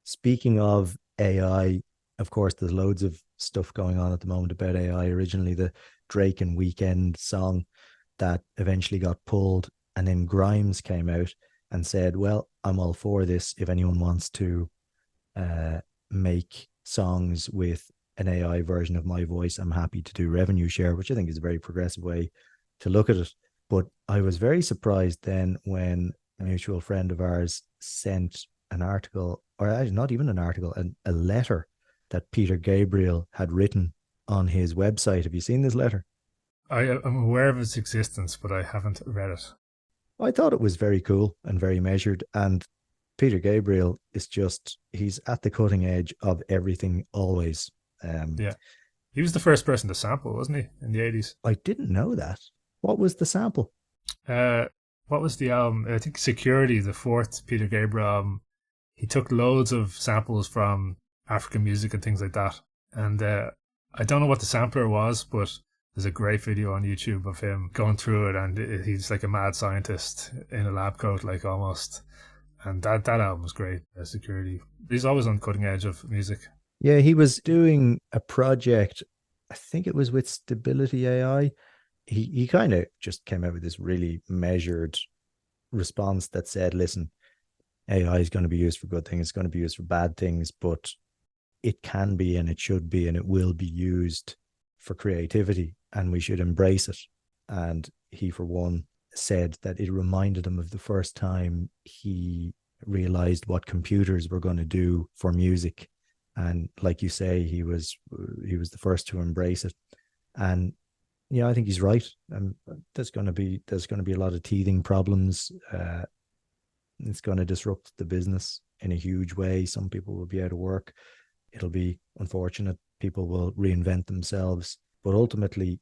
Speaking of AI, of course, there's loads of stuff going on at the moment about AI. Originally, the Drake and Weekend song that eventually got pulled, and then Grimes came out and said, "Well, I'm all for this. If anyone wants to uh, make songs with an AI version of my voice, I'm happy to do revenue share," which I think is a very progressive way to look at it. But I was very surprised then when a mutual friend of ours sent an article, or actually not even an article, a letter that Peter Gabriel had written on his website. Have you seen this letter? I'm aware of its existence, but I haven't read it. I thought it was very cool and very measured. And Peter Gabriel is just, he's at the cutting edge of everything always. Um, Yeah. He was the first person to sample, wasn't he, in the 80s? I didn't know that. What was the sample? Uh, what was the album? I think Security, the fourth Peter Gabriel album. He took loads of samples from African music and things like that. And I don't know what the sampler was, but there's a great video on YouTube of him going through it, and he's like a mad scientist in a lab coat, like almost. And that album was great. Security. He's always on the cutting edge of music. Yeah, he was doing a project, I think it was with Stability AI. He kind of just came out with this really measured response that said, listen, AI is going to be used for good things, it's going to be used for bad things, but it can be and it should be and it will be used for creativity and we should embrace it. And he, for one, said that it reminded him of the first time he realized what computers were going to do for music. And like you say, he was the first to embrace it. And yeah, I think he's right. There's going to be a lot of teething problems. It's going to disrupt the business in a huge way. Some people will be out of work. It'll be unfortunate. People will reinvent themselves, but ultimately,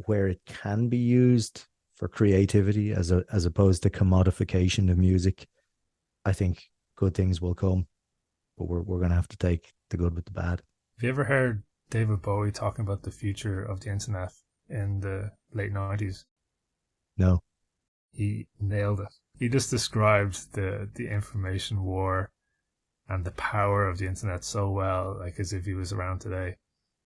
where it can be used for creativity as opposed to commodification of music, I think good things will come. But we're going to have to take the good with the bad. Have you ever heard David Bowie talking about the future of the internet in the late 90s? No. He nailed it. He just described the information war and the power of the internet so well, like as if he was around today.